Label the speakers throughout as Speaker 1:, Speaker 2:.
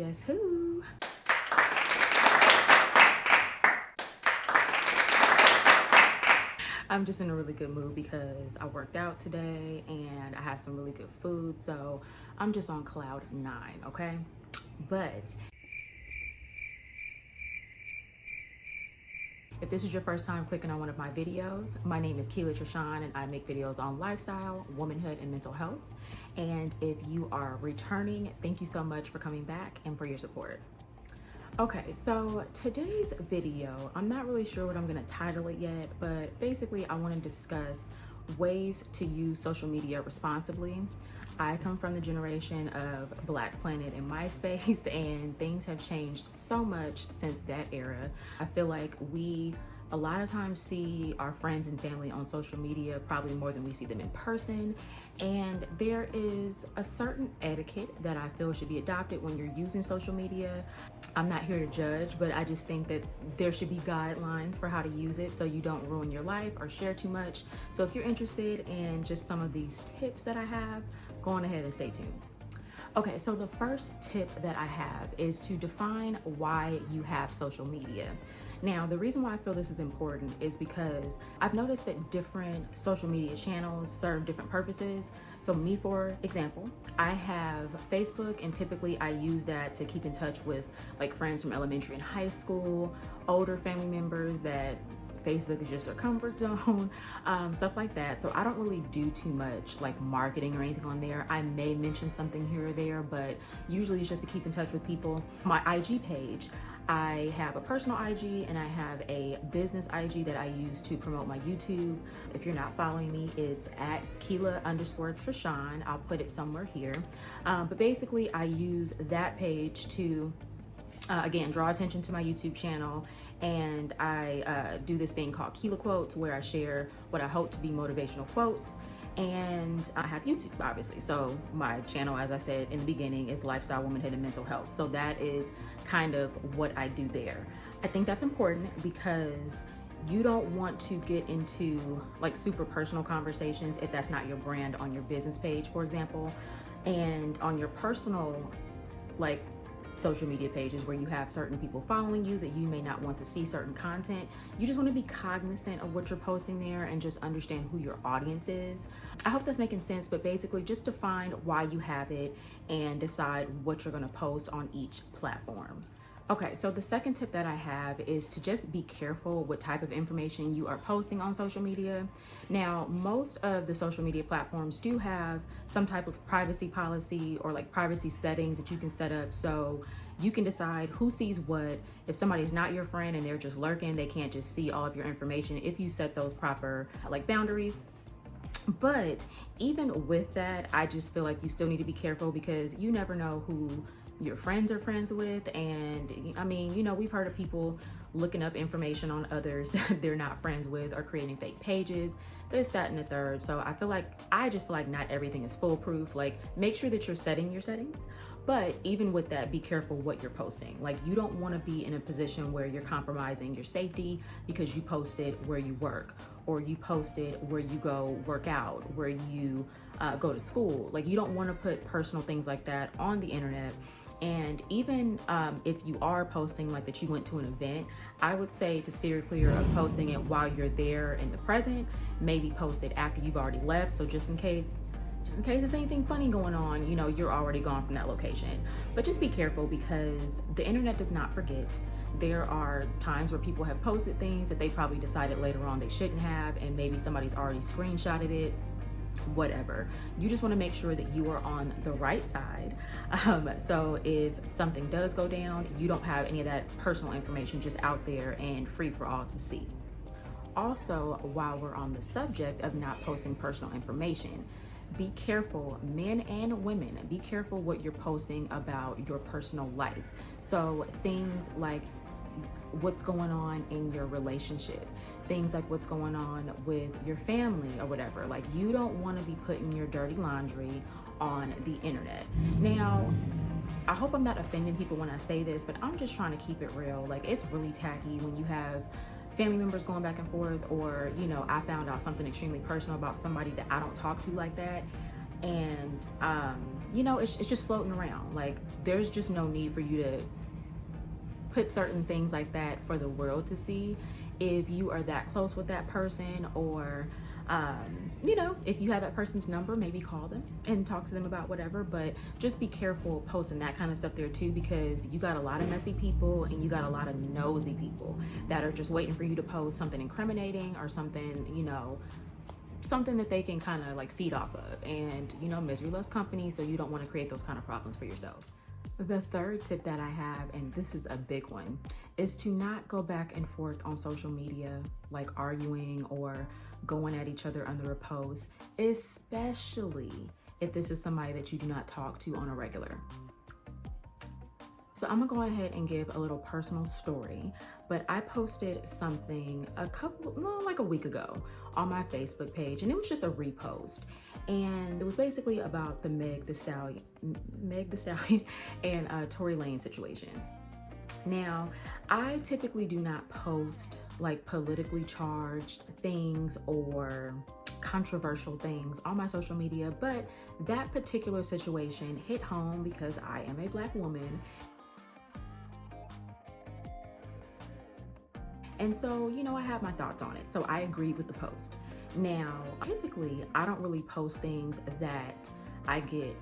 Speaker 1: guess who? I'm just in a really good mood because I worked out today and I had some really good food, so I'm just on cloud 9, okay? But if this is your first time clicking on one of my videos, my name is Kela Trishaan and I make videos on lifestyle, womanhood, and mental health. And if you are returning, thank you so much for coming back and for your support. Okay, so today's video, I'm not really sure what I'm gonna title it yet, but basically I wanna discuss ways to use social media responsibly. I come from the generation of Black Planet and MySpace, and things have changed so much since that era. I feel like we a lot of times see our friends and family on social media probably more than we see them in person, and there is a certain etiquette that I feel should be adopted when you're using social media. I'm not here to judge, but I just think that there should be guidelines for how to use it so you don't ruin your life or share too much. So if you're interested in just some of these tips that I have, go on ahead and stay tuned. Okay, so the first tip that I have is to define why you have social media. Now, the reason why I feel this is important is because I've noticed that different social media channels serve different purposes. So me, for example, I have Facebook, and typically I use that to keep in touch with like friends from elementary and high school, older family members that Facebook is just their comfort zone, stuff like that. So I don't really do too much like marketing or anything on there. I may mention something here or there, but usually it's just to keep in touch with people. My IG page, I have a personal IG and I have a business IG that I use to promote my YouTube. If you're not following me, it's at Kela_Trishaan. I'll put it somewhere here. But basically I use that page to again, draw attention to my YouTube channel, and I do this thing called Kela Quotes where I share what I hope to be motivational quotes. And I have YouTube, obviously. So my channel, as I said in the beginning, is Lifestyle, Womanhood, and Mental Health. So that is kind of what I do there. I think that's important because you don't want to get into like super personal conversations if that's not your brand on your business page, for example. And on your personal, like, social media pages where you have certain people following you that you may not want to see certain content, you just want to be cognizant of what you're posting there and just understand who your audience is. I hope that's making sense, but basically just define why you have it and decide what you're going to post on each platform. Okay, so the second tip that I have is to just be careful what type of information you are posting on social media. Now, most of the social media platforms do have some type of privacy policy or like privacy settings that you can set up so you can decide who sees what. If somebody's not your friend and they're just lurking, they can't just see all of your information if you set those proper like boundaries. But even with that, I just feel like you still need to be careful because you never know who your friends are friends with. And I mean, you know, we've heard of people looking up information on others that they're not friends with or creating fake pages, this, that, and the third. So I just feel like not everything is foolproof. Like, make sure that you're setting your settings. But even with that, be careful what you're posting. Like, you don't want to be in a position where you're compromising your safety because you posted where you work, or you posted where you go work out, where you go to school. Like, you don't want to put personal things like that on the internet. And even if you are posting like that you went to an event, I would say to steer clear of posting it while you're there in the present. Maybe post it after you've already left, so just in case there's anything funny going on, you know, you're already gone from that location. But just be careful because the internet does not forget. There are times where people have posted things that they probably decided later on they shouldn't have, and maybe somebody's already screenshotted it. Whatever. You just want to make sure that you are on the right side. So if something does go down, you don't have any of that personal information just out there and free for all to see. Also, while we're on the subject of not posting personal information, be careful, men and women, be careful what you're posting about your personal life. So things like what's going on in your relationship, things like what's going on with your family or whatever. Like, you don't want to be putting your dirty laundry on the internet. Now, I hope I'm not offending people when I say this, but I'm just trying to keep it real. Like, it's really tacky when you have family members going back and forth, or, you know, I found out something extremely personal about somebody that I don't talk to like that. And you know, it's just floating around. Like, there's just no need for you to put certain things like that for the world to see if you are that close with that person, or you know, if you have that person's number, maybe call them and talk to them about whatever. But just be careful posting that kind of stuff there too, because you got a lot of messy people and you got a lot of nosy people that are just waiting for you to post something incriminating or something, you know, something that they can kind of like feed off of. And you know, misery loves company, so you don't want to create those kind of problems for yourself. The third tip that I have, and this is a big one, is to not go back and forth on social media, like arguing or going at each other under a post, especially if this is somebody that you do not talk to on a regular. So I'm gonna go ahead and give a little personal story, but I posted something like a week ago on my Facebook page, and it was just a repost. And it was basically about the Meg Thee Stallion and Tory Lanez situation. Now, I typically do not post like politically charged things or controversial things on my social media, but that particular situation hit home because I am a Black woman. And so, you know, I have my thoughts on it. So I agreed with the post. Now, typically, I don't really post things that I get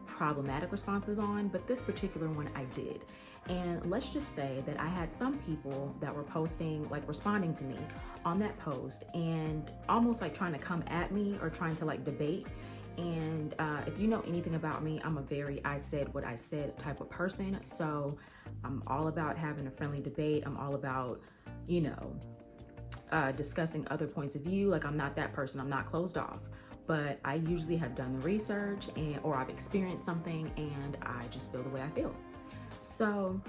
Speaker 1: problematic responses on, but this particular one I did. And let's just say that I had some people that were posting, like responding to me on that post and almost like trying to come at me or trying to like debate. And if you know anything about me, I'm a very I said what I said type of person. So I'm all about having a friendly debate. I'm all about, you know, discussing other points of view. Like, I'm not that person. I'm not closed off, but I usually have done the research or I've experienced something and I just feel the way I feel. So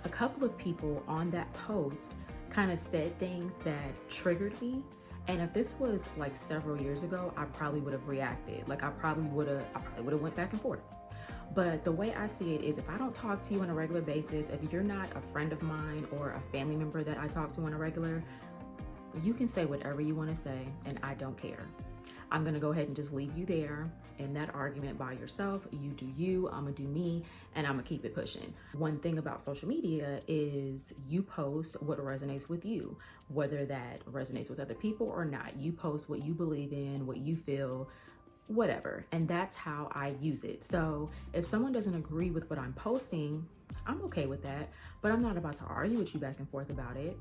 Speaker 1: a couple of people on that post kind of said things that triggered me. And if this was like several years ago, I probably would have reacted. Like, I probably would have went back and forth. But the way I see it is, if I don't talk to you on a regular basis, if you're not a friend of mine or a family member that I talk to on a regular, you can say whatever you want to say and I don't care. I'm gonna go ahead and just leave you there in that argument by yourself. You do you, I'm gonna do me, and I'm gonna keep it pushing. One thing about social media is you post what resonates with you, whether that resonates with other people or not. You post what you believe in, what you feel, whatever, and that's how I use it. So if someone doesn't agree with what I'm posting, I'm okay with that, but I'm not about to argue with you back and forth about it.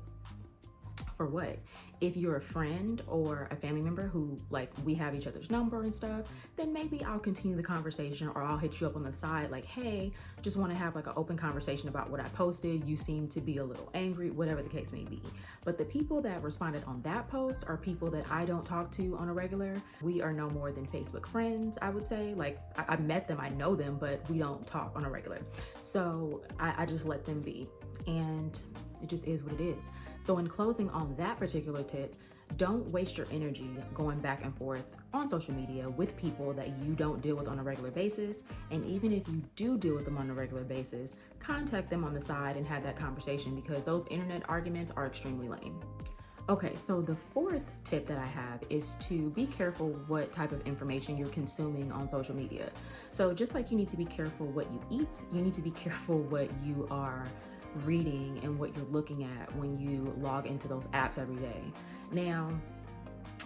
Speaker 1: For what? If you're a friend or a family member who, like, we have each other's number and stuff, then maybe I'll continue the conversation, or I'll hit you up on the side like, hey, just want to have like an open conversation about what I posted. You seem to be a little angry, whatever the case may be. But the people that responded on that post are people that I don't talk to on a regular. We are no more than Facebook friends, I would say. Like, I met them, I know them, but we don't talk on a regular. So I just let them be, and it just is what it is. So in closing on that particular tip, don't waste your energy going back and forth on social media with people that you don't deal with on a regular basis. And even if you do deal with them on a regular basis, contact them on the side and have that conversation, because those internet arguments are extremely lame. Okay, so the fourth tip that I have is to be careful what type of information you're consuming on social media. So just like you need to be careful what you eat, you need to be careful what you are reading and what you're looking at when you log into those apps every day. Now,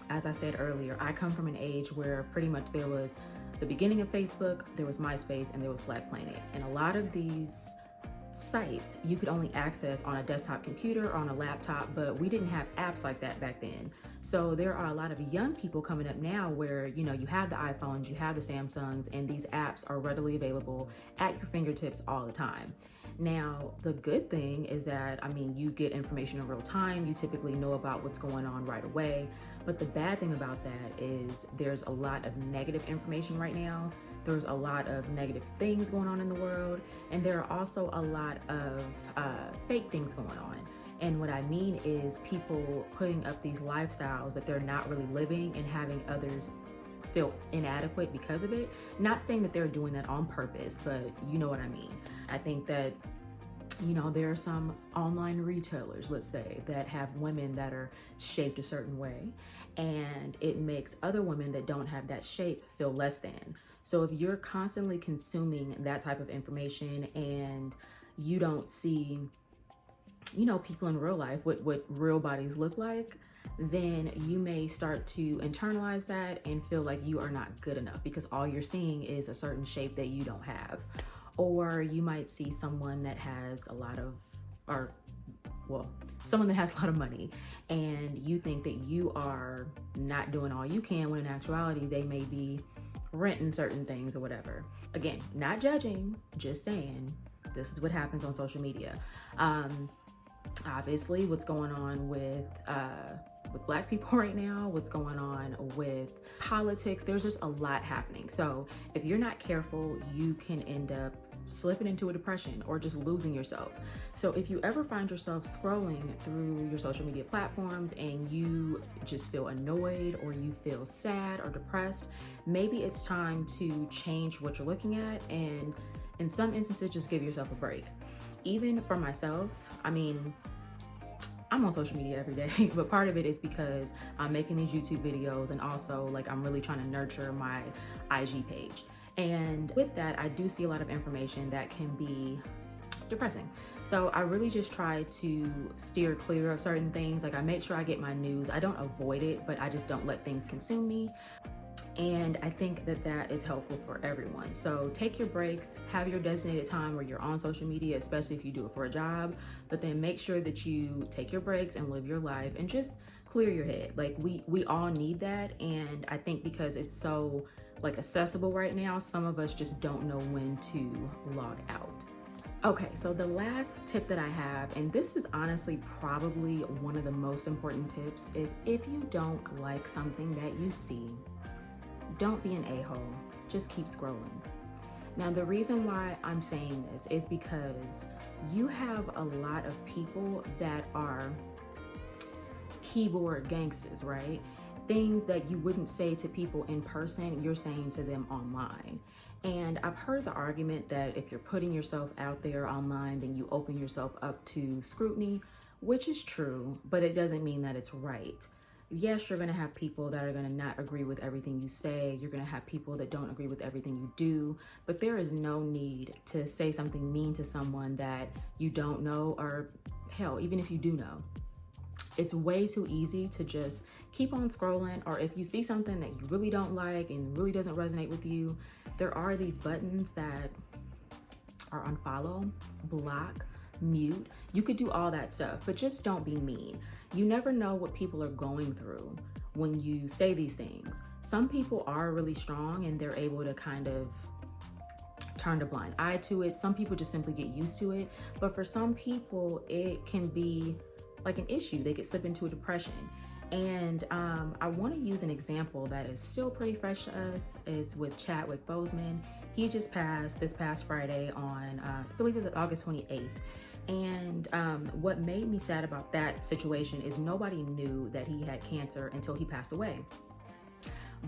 Speaker 1: as I said earlier, I come from an age where pretty much there was the beginning of Facebook, there was MySpace, and there was Black Planet. And a lot of these sites you could only access on a desktop computer or on a laptop, but we didn't have apps like that back then. So there are a lot of young people coming up now where, you know, you have the iPhones, you have the Samsungs, and these apps are readily available at your fingertips all the time. Now, the good thing is that, I mean, you get information in real time. You typically know about what's going on right away. But the bad thing about that is there's a lot of negative information right now. There's a lot of negative things going on in the world. And there are also a lot of fake things going on. And what I mean is people putting up these lifestyles that they're not really living and having others feel inadequate because of it. Not saying that they're doing that on purpose, but you know what I mean. I think that You know, there are some online retailers, let's say, that have women that are shaped a certain way, and it makes other women that don't have that shape feel less than. So if you're constantly consuming that type of information and you don't see, you know, people in real life, what real bodies look like, then you may start to internalize that and feel like you are not good enough because all you're seeing is a certain shape that you don't have. Or you might see someone that has a lot of, or well, someone that has a lot of money, and you think that you are not doing all you can, when in actuality they may be renting certain things or whatever. Again, not judging, just saying this is what happens on social media. Obviously, what's going on with Black people right now, what's going on with politics, there's just a lot happening. So if you're not careful, you can end up slipping into a depression or just losing yourself. So if you ever find yourself scrolling through your social media platforms and you just feel annoyed or you feel sad or depressed, maybe it's time to change what you're looking at, and in some instances, just give yourself a break. Even for myself, I mean, I'm on social media every day, but part of it is because I'm making these YouTube videos, and also like I'm really trying to nurture my IG page. And with that, I do see a lot of information that can be depressing. So I really just try to steer clear of certain things. Like I make sure I get my news. I don't avoid it, but I just don't let things consume me. And I think that that is helpful for everyone. So take your breaks, have your designated time where you're on social media, especially if you do it for a job, but then make sure that you take your breaks and live your life and just clear your head. Like we all need that. And I think because it's so like accessible right now, some of us just don't know when to log out. Okay, so the last tip that I have, and this is honestly probably one of the most important tips, is if you don't like something that you see, don't be an a-hole, just keep scrolling. Now, the reason why I'm saying this is because you have a lot of people that are keyboard gangsters, right? Things that you wouldn't say to people in person, you're saying to them online. And I've heard the argument that if you're putting yourself out there online, then you open yourself up to scrutiny, which is true, but it doesn't mean that it's right. Yes, you're going to have people that are going to not agree with everything you say. You're going to have people that don't agree with everything you do. But there is no need to say something mean to someone that you don't know, or hell, even if you do know. It's way too easy to just keep on scrolling, or if you see something that you really don't like and really doesn't resonate with you, there are these buttons that are unfollow, block, mute. You could do all that stuff, but just don't be mean. You never know what people are going through when you say these things. Some people are really strong and they're able to kind of turn a blind eye to it. Some people just simply get used to it. But for some people, it can be like an issue. They could slip into a depression. And I want to use an example that is still pretty fresh to us. It's with Chadwick Boseman. He just passed this past Friday on, I believe it was August 28th. And what made me sad about that situation is nobody knew that he had cancer until he passed away.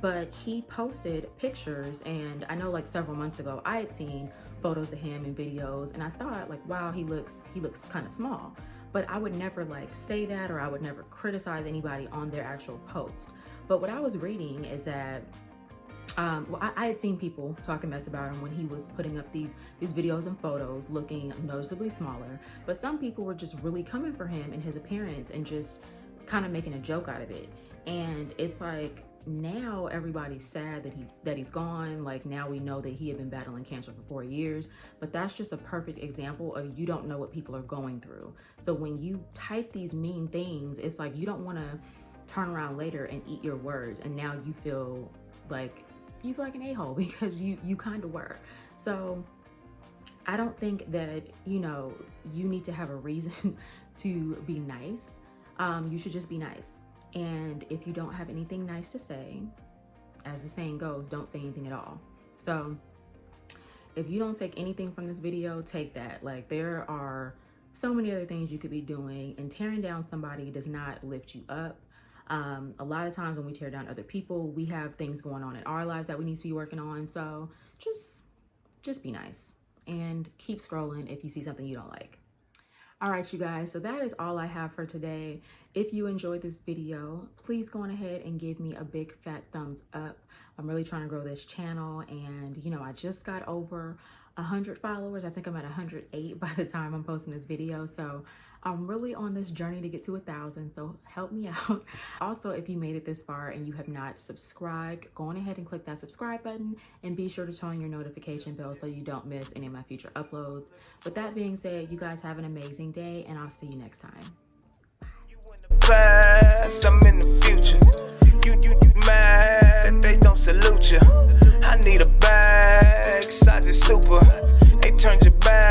Speaker 1: But he posted pictures, and I know like several months ago, I had seen photos of him and videos, and I thought like, wow, he looks kind of small. But I would never like say that, or I would never criticize anybody on their actual post. But what I was reading is that I had seen people talking mess about him when he was putting up these videos and photos looking noticeably smaller, but some people were just really coming for him and his appearance and just kind of making a joke out of it. And it's like, now everybody's sad that he's gone. Like now we know that he had been battling cancer for 4 years, but that's just a perfect example of you don't know what people are going through. So when you type these mean things, it's like you don't want to turn around later and eat your words, and now you feel like an a-hole because you kind of were. So I don't think that, you know, you need to have a reason to be nice. You should just be nice. And if you don't have anything nice to say, as the saying goes, don't say anything at all. So if you don't take anything from this video, take that. Like there are so many other things you could be doing, and tearing down somebody does not lift you up. A lot of times when we tear down other people, we have things going on in our lives that we need to be working on. So just be nice and keep scrolling if you see something you don't like. All right, you guys, so that is all I have for today. If you enjoyed this video, please go on ahead and give me a big fat thumbs up. I'm really trying to grow this channel, and I just got over 100 followers. I think I'm at 108 by the time I'm posting this video. So I'm really on this journey to get to 1,000. So help me out. Also, if you made it this far and you have not subscribed, go on ahead and click that subscribe button and be sure to turn on your notification bell so you don't miss any of my future uploads. With that being said, you guys have an amazing day and I'll see you next time.